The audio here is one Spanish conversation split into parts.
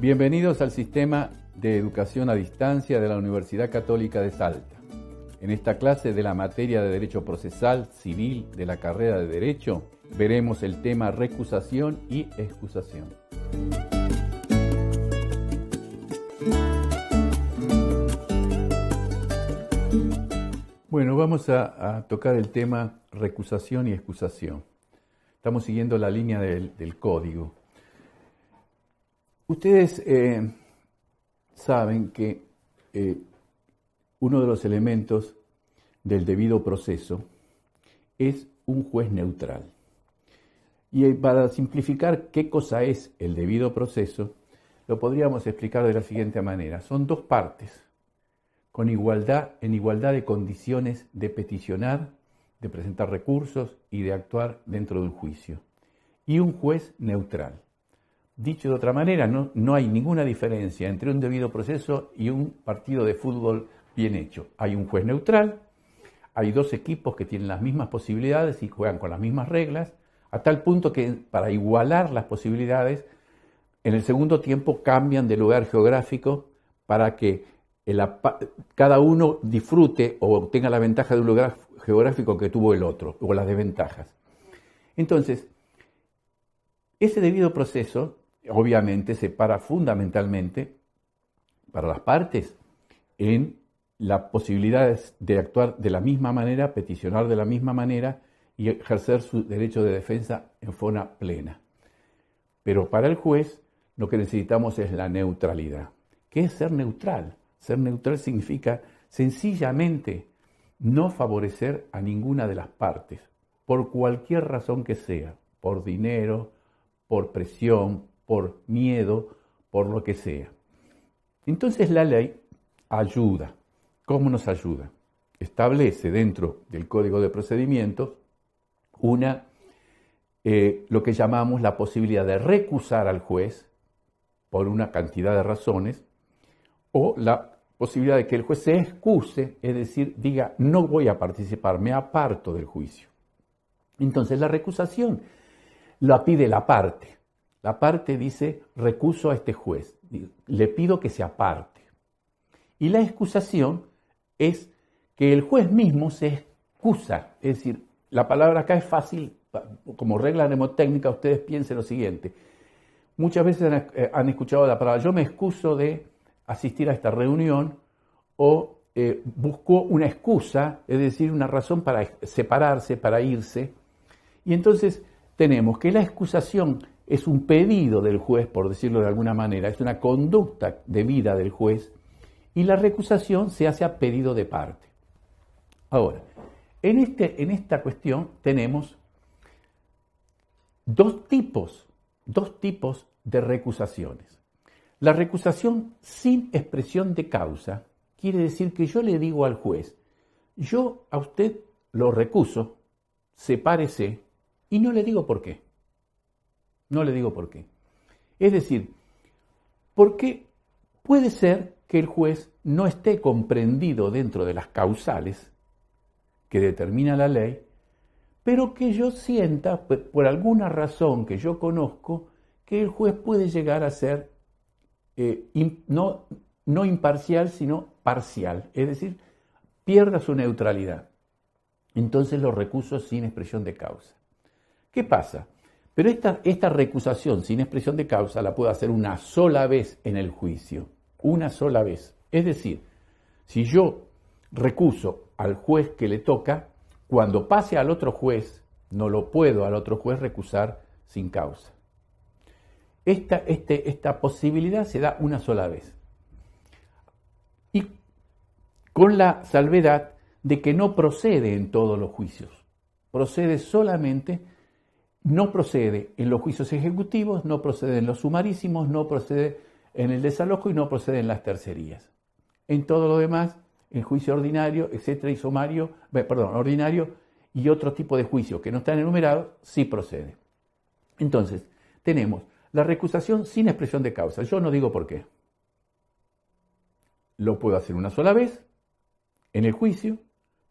Bienvenidos al sistema de educación a distancia de la Universidad Católica de Salta. En esta clase de la materia de Derecho Procesal Civil de la carrera de Derecho, veremos el tema recusación y excusación. Bueno, vamos a tocar el tema recusación y excusación. Estamos siguiendo la línea del código. Ustedes saben que uno de los elementos del debido proceso es un juez neutral. Y para simplificar qué cosa es el debido proceso, lo podríamos explicar de la siguiente manera. Son dos partes en igualdad de condiciones de peticionar, de presentar recursos y de actuar dentro del juicio. Y un juez neutral. Dicho de otra manera, no hay ninguna diferencia entre un debido proceso y un partido de fútbol bien hecho. Hay un juez neutral, hay dos equipos que tienen las mismas posibilidades y juegan con las mismas reglas, a tal punto que para igualar las posibilidades, en el segundo tiempo cambian de lugar geográfico para que cada uno disfrute o obtenga la ventaja de un lugar geográfico que tuvo el otro, o las desventajas. Entonces, ese debido proceso obviamente se para fundamentalmente para las partes en las posibilidades de actuar de la misma manera, peticionar de la misma manera y ejercer su derecho de defensa en forma plena. Pero para el juez lo que necesitamos es la neutralidad. ¿Qué es ser neutral? Ser neutral significa sencillamente no favorecer a ninguna de las partes, por cualquier razón que sea, por dinero, por presión, por miedo, por lo que sea. Entonces la ley ayuda. ¿Cómo nos ayuda? Establece dentro del Código de Procedimientos lo que llamamos la posibilidad de recusar al juez por una cantidad de razones, o la posibilidad de que el juez se excuse, es decir, diga, no voy a participar, me aparto del juicio. Entonces la recusación la pide la parte. La parte dice, recuso a este juez, le pido que se aparte. Y la excusación es que el juez mismo se excusa, es decir, la palabra acá es fácil, como regla mnemotécnica, ustedes piensen lo siguiente. Muchas veces han escuchado la palabra, yo me excuso de asistir a esta reunión, o buscó una excusa, es decir, una razón para separarse, para irse. Y entonces tenemos que la excusación es un pedido del juez, por decirlo de alguna manera, es una conducta debida del juez, y la recusación se hace a pedido de parte. Ahora, en esta cuestión tenemos dos tipos de recusaciones. La recusación sin expresión de causa quiere decir que yo le digo al juez, yo a usted lo recuso, sepárese, y no le digo por qué. No le digo por qué. Es decir, porque puede ser que el juez no esté comprendido dentro de las causales que determina la ley, pero que yo sienta, por alguna razón que yo conozco, que el juez puede llegar a ser no imparcial, sino parcial, es decir, pierda su neutralidad. Entonces lo recuso sin expresión de causa. ¿Qué pasa? Pero esta recusación sin expresión de causa la puedo hacer una sola vez en el juicio, una sola vez. Es decir, si yo recuso al juez que le toca, cuando pase al otro juez, no lo puedo al otro juez recusar sin causa. Esta posibilidad se da una sola vez. Y con la salvedad de que no procede en todos los juicios. No procede en los juicios ejecutivos, no procede en los sumarísimos, no procede en el desalojo y no procede en las tercerías. En todo lo demás, en juicio ordinario, etcétera, ordinario y otro tipo de juicios que no están enumerados, sí procede. Entonces, tenemos la recusación sin expresión de causa. Yo no digo por qué. Lo puedo hacer una sola vez en el juicio,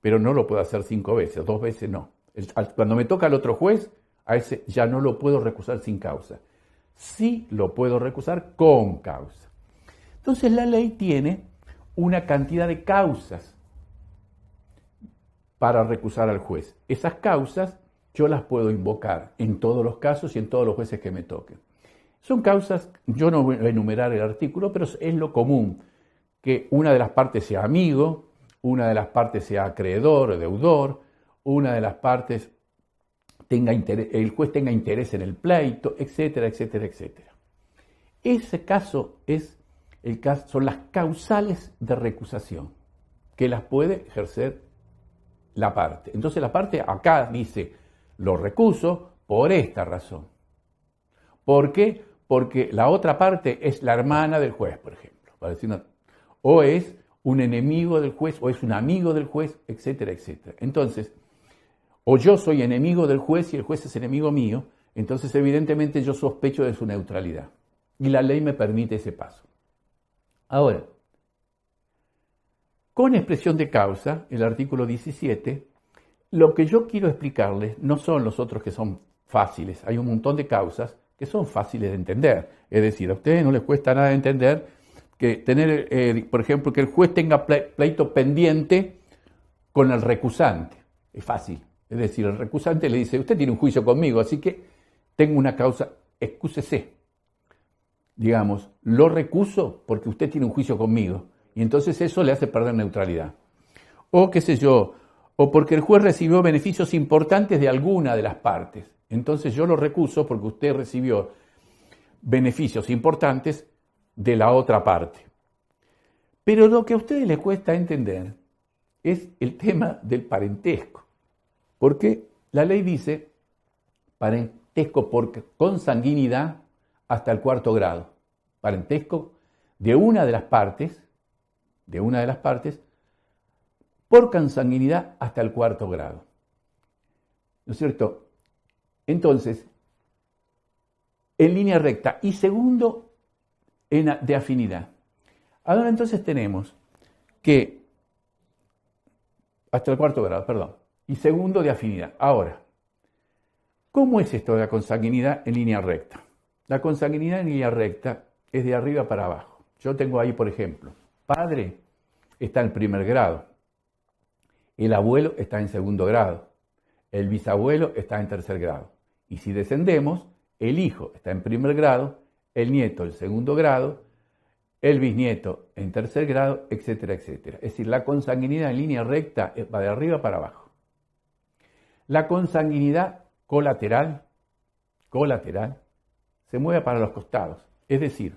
pero no lo puedo hacer 5 veces, 2 veces no. Cuando me toca al otro juez, a ese ya no lo puedo recusar sin causa. sí lo puedo recusar con causa. Entonces la ley tiene una cantidad de causas para recusar al juez. Esas causas yo las puedo invocar en todos los casos y en todos los jueces que me toquen. Son causas, yo no voy a enumerar el artículo, pero es lo común, que una de las partes sea amigo, una de las partes sea acreedor o deudor, una de las partes tenga interés, el juez tenga interés en el pleito, etcétera, etcétera, etcétera. Ese caso son las causales de recusación, que las puede ejercer la parte. Entonces la parte acá dice, lo recuso por esta razón. ¿Por qué? Porque la otra parte es la hermana del juez, por ejemplo, para decir o es un enemigo del juez, o es un amigo del juez, etcétera, etcétera. Entonces, o yo soy enemigo del juez y el juez es enemigo mío, entonces evidentemente yo sospecho de su neutralidad. Y la ley me permite ese paso. Ahora, con expresión de causa, el artículo 17, lo que yo quiero explicarles no son los otros que son fáciles. Hay un montón de causas que son fáciles de entender. Es decir, a ustedes no les cuesta nada entender que tener, por ejemplo, que el juez tenga pleito pendiente con el recusante. Es fácil. Es decir, el recusante le dice, usted tiene un juicio conmigo, así que tengo una causa, excúsese. Digamos, lo recuso porque usted tiene un juicio conmigo. Y entonces eso le hace perder neutralidad. O qué sé yo, o porque el juez recibió beneficios importantes de alguna de las partes. Entonces yo lo recuso porque usted recibió beneficios importantes de la otra parte. Pero lo que a ustedes les cuesta entender es el tema del parentesco. Porque la ley dice parentesco por consanguinidad hasta el 4º grado. Parentesco de una de las partes, por consanguinidad hasta el 4º grado. ¿No es cierto? Entonces, en línea recta y segundo de afinidad. Ahora entonces tenemos que, hasta el 4º grado, perdón, y segundo de afinidad. Ahora, ¿cómo es esto de la consanguinidad en línea recta? La consanguinidad en línea recta es de arriba para abajo. Yo tengo ahí, por ejemplo, padre está en 1º grado, el abuelo está en 2º grado, el bisabuelo está en 3er grado. Y si descendemos, el hijo está en 1er grado, el nieto en 2º grado, el bisnieto en 3er grado, etcétera, etcétera. Es decir, la consanguinidad en línea recta va de arriba para abajo. La consanguinidad colateral, se mueve para los costados. Es decir,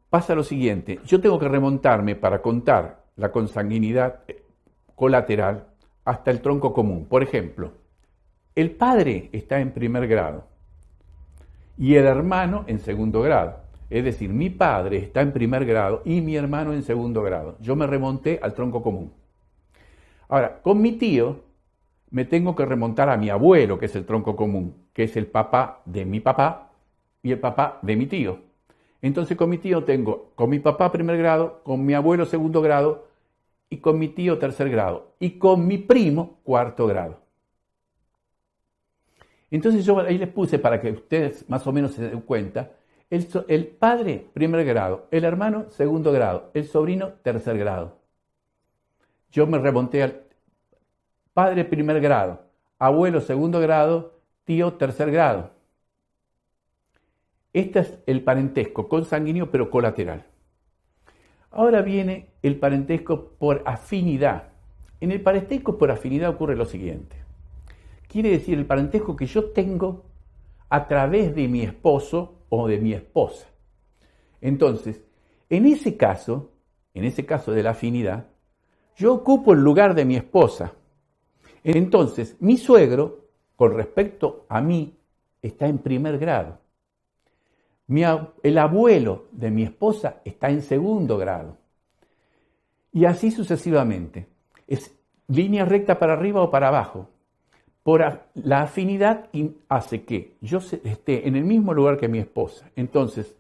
pasa lo siguiente, yo tengo que remontarme para contar la consanguinidad colateral hasta el tronco común. Por ejemplo, el padre está en 1er grado y el hermano en 2º grado. Es decir, mi padre está en 1er grado y mi hermano en 2º grado. Yo me remonté al tronco común. Ahora, con mi tío me tengo que remontar a mi abuelo, que es el tronco común, que es el papá de mi papá y el papá de mi tío. Entonces con mi tío tengo con mi papá 1er grado, con mi abuelo 2º grado y con mi tío 3er grado y con mi primo 4º grado. Entonces yo ahí les puse para que ustedes más o menos se den cuenta, el padre 1er grado, el hermano 2º grado, el sobrino 3er grado. Yo me remonté al padre 1er grado, abuelo 2º grado, tío 3er grado. Este es el parentesco consanguíneo pero colateral. Ahora viene el parentesco por afinidad. En el parentesco por afinidad ocurre lo siguiente. Quiere decir el parentesco que yo tengo a través de mi esposo o de mi esposa. Entonces, en ese caso de la afinidad, yo ocupo el lugar de mi esposa. Entonces, mi suegro, con respecto a mí, está en 1er grado. El abuelo de mi esposa está en 2º grado. Y así sucesivamente. Es línea recta para arriba o para abajo. La afinidad hace que yo esté en el mismo lugar que mi esposa. Entonces,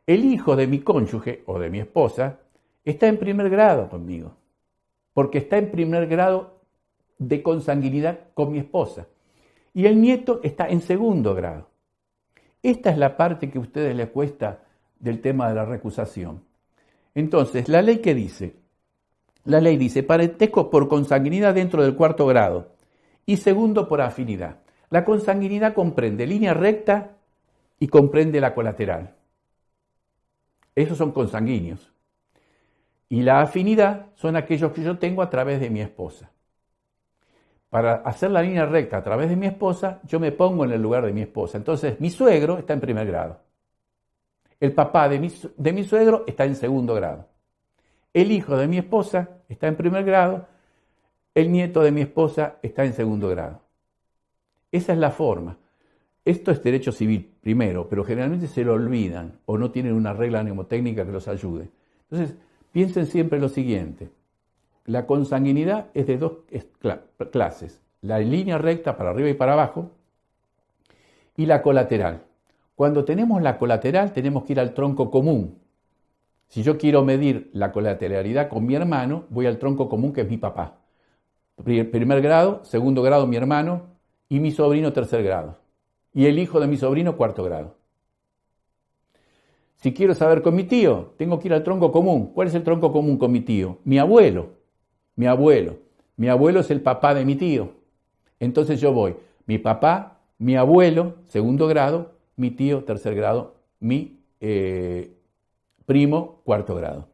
el hijo de mi cónyuge o de mi esposa está en 1er grado conmigo, porque está en 1er grado de consanguinidad con mi esposa. Y el nieto está en 2º grado. Esta es la parte que a ustedes les cuesta del tema de la recusación. Entonces, ¿la ley qué dice? La ley dice parentesco por consanguinidad dentro del cuarto grado y segundo por afinidad. La consanguinidad comprende línea recta y comprende la colateral. Esos son consanguíneos. Y la afinidad son aquellos que yo tengo a través de mi esposa. Para hacer la línea recta a través de mi esposa, yo me pongo en el lugar de mi esposa. Entonces, mi suegro está en primer grado. El papá de mi suegro está en segundo grado. El hijo de mi esposa está en primer grado. El nieto de mi esposa está en segundo grado. Esa es la forma. Esto es derecho civil primero, pero generalmente se lo olvidan o no tienen una regla mnemotécnica que los ayude. Entonces, piensen siempre lo siguiente. La consanguinidad es de dos clases. La línea recta para arriba y para abajo y la colateral. Cuando tenemos la colateral tenemos que ir al tronco común. Si yo quiero medir la colateralidad con mi hermano, voy al tronco común que es mi papá. Primer grado, segundo grado mi hermano y mi sobrino tercer grado. Y el hijo de mi sobrino cuarto grado. Si quiero saber con mi tío, tengo que ir al tronco común. ¿Cuál es el tronco común con mi tío? Mi abuelo. Mi abuelo. Mi abuelo es el papá de mi tío. Entonces yo voy, mi papá, mi abuelo, segundo grado, mi tío, tercer grado, mi primo, cuarto grado.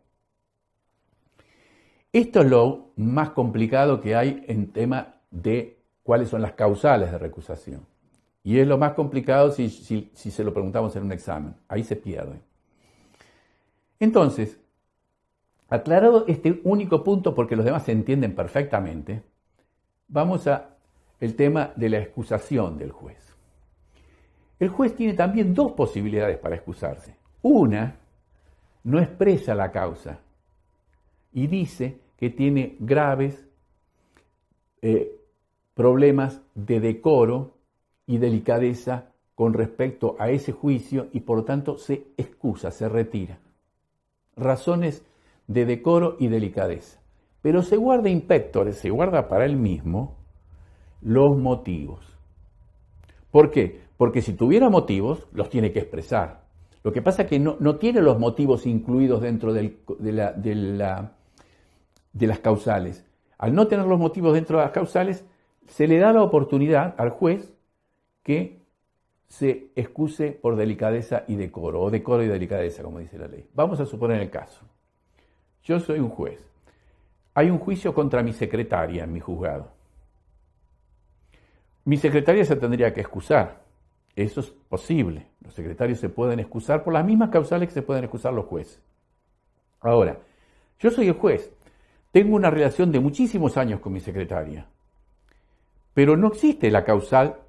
Esto es lo más complicado que hay en tema de cuáles son las causales de recusación. Y es lo más complicado si se lo preguntamos en un examen. Ahí se pierde. Entonces, aclarado este único punto, porque los demás se entienden perfectamente, vamos al tema de la excusación del juez. El juez tiene también dos posibilidades para excusarse. Una, no expresa la causa y dice que tiene graves problemas de decoro y delicadeza con respecto a ese juicio y por lo tanto se excusa, se retira. Razones de decoro y delicadeza. Pero se guarda in pectore, se guarda para él mismo los motivos. ¿Por qué? Porque si tuviera motivos, los tiene que expresar. Lo que pasa es que no tiene los motivos incluidos dentro de las causales. Al no tener los motivos dentro de las causales, se le da la oportunidad al juez que se excuse por delicadeza y decoro, o decoro y delicadeza, como dice la ley. Vamos a suponer el caso. Yo soy un juez. Hay un juicio contra mi secretaria en mi juzgado. Mi secretaria se tendría que excusar. Eso es posible. Los secretarios se pueden excusar por las mismas causales que se pueden excusar los jueces. Ahora, yo soy el juez. Tengo una relación de muchísimos años con mi secretaria. Pero no existe la causal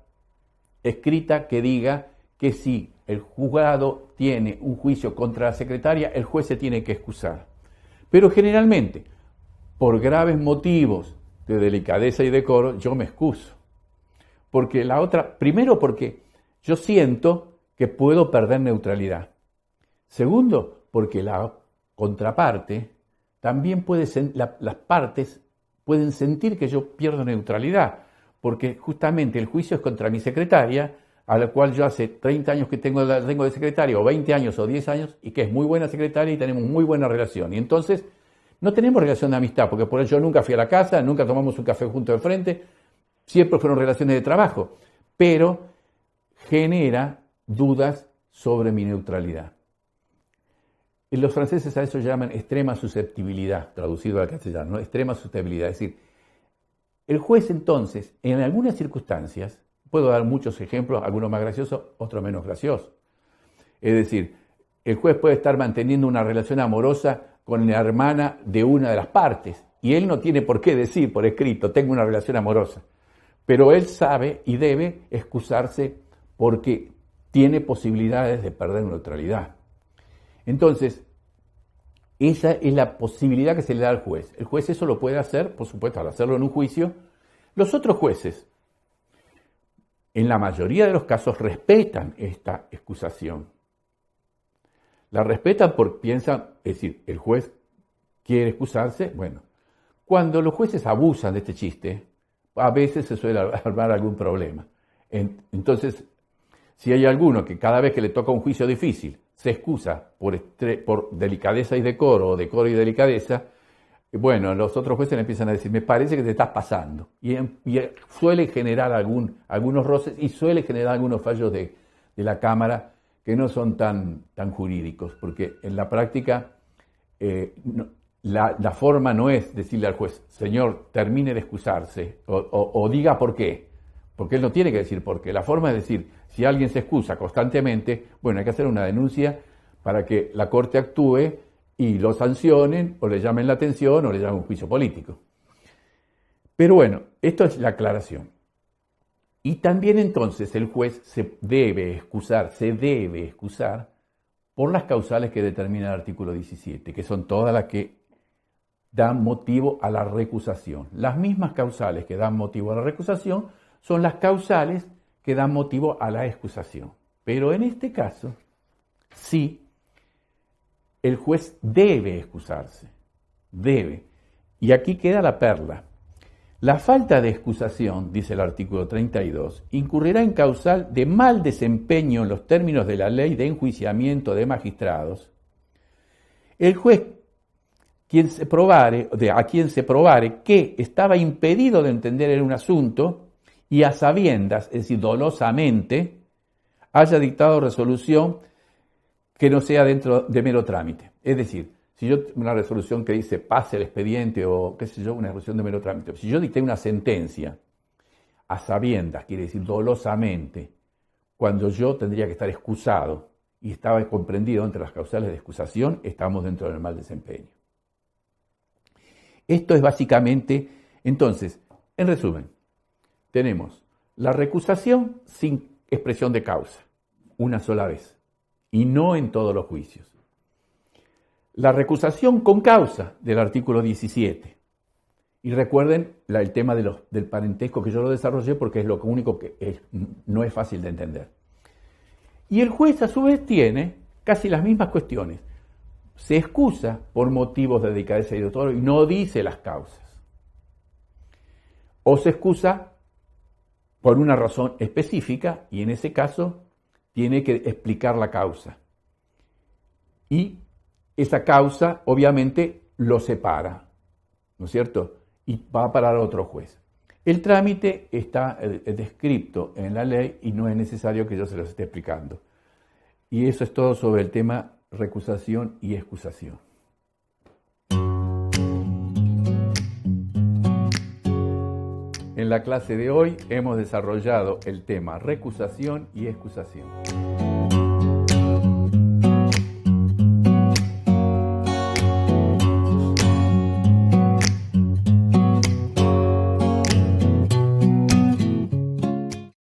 escrita que diga que si el juzgado tiene un juicio contra la secretaria, el juez se tiene que excusar. Pero generalmente, por graves motivos de delicadeza y decoro, yo me excuso. Porque primero porque yo siento que puedo perder neutralidad. Segundo, porque la contraparte también las partes pueden sentir que yo pierdo neutralidad, porque justamente el juicio es contra mi secretaria, a la cual yo hace 30 años que tengo de secretaria, o 20 años o 10 años, y que es muy buena secretaria y tenemos muy buena relación. Y entonces no tenemos relación de amistad, porque por eso yo nunca fui a la casa, nunca tomamos un café junto de frente, siempre fueron relaciones de trabajo, pero genera dudas sobre mi neutralidad. Los franceses a eso llaman extrema susceptibilidad, traducido al castellano, ¿no? Extrema susceptibilidad. Es decir, el juez entonces, en algunas circunstancias, puedo dar muchos ejemplos, algunos más graciosos, otros menos graciosos. Es decir, el juez puede estar manteniendo una relación amorosa con la hermana de una de las partes, y él no tiene por qué decir por escrito, tengo una relación amorosa. Pero él sabe y debe excusarse porque tiene posibilidades de perder neutralidad. Entonces, esa es la posibilidad que se le da al juez. El juez eso lo puede hacer, por supuesto, al hacerlo en un juicio. Los otros jueces, en la mayoría de los casos, respetan esta excusación. La respetan porque piensan, es decir, el juez quiere excusarse. Bueno, cuando los jueces abusan de este chiste, a veces se suele armar algún problema. Entonces, Si hay alguno que cada vez que le toca un juicio difícil se excusa por delicadeza y decoro, o decoro y delicadeza, bueno, los otros jueces le empiezan a decir, me parece que te estás pasando. Y suele generar algunos roces y suele generar algunos fallos de la Cámara que no son tan jurídicos, porque en la práctica la forma no es decirle al juez, señor, termine de excusarse, o diga por qué, porque él no tiene que decir por qué. La forma es decir, si alguien se excusa constantemente, bueno, hay que hacer una denuncia para que la Corte actúe y lo sancionen, o le llamen la atención, o le llamen un juicio político. Pero bueno, esto es la aclaración. Y también entonces el juez se debe excusar por las causales que determina el artículo 17, que son todas las que dan motivo a la recusación. Las mismas causales que dan motivo a la recusación son las causales que dan motivo a la excusación. Pero en este caso, sí, el juez debe excusarse, debe. Y aquí queda la perla. La falta de excusación, dice el artículo 32, incurrirá en causal de mal desempeño en los términos de la ley de enjuiciamiento de magistrados. El juez, a quien se probare que estaba impedido de entender en un asunto y a sabiendas, es decir, dolosamente, haya dictado resolución que no sea dentro de mero trámite. Es decir, si yo una resolución que dice pase el expediente o qué sé yo, una resolución de mero trámite, si yo dicté una sentencia a sabiendas, quiere decir dolosamente, cuando yo tendría que estar excusado y estaba comprendido entre las causales de excusación, estamos dentro del mal desempeño. Esto es básicamente, entonces, en resumen, tenemos la recusación sin expresión de causa, una sola vez, y no en todos los juicios. La recusación con causa del artículo 17. Y recuerden el tema del parentesco que yo lo desarrollé porque es lo único que no es fácil de entender. Y el juez a su vez tiene casi las mismas cuestiones. Se excusa por motivos de delicadeza y decoro y no dice las causas. O se excusa por una razón específica y en ese caso tiene que explicar la causa. Y esa causa obviamente lo separa, ¿no es cierto? Y va a parar a otro juez. El trámite está descrito en la ley y no es necesario que yo se los esté explicando. Y eso es todo sobre el tema recusación y excusación. En la clase de hoy hemos desarrollado el tema recusación y excusación.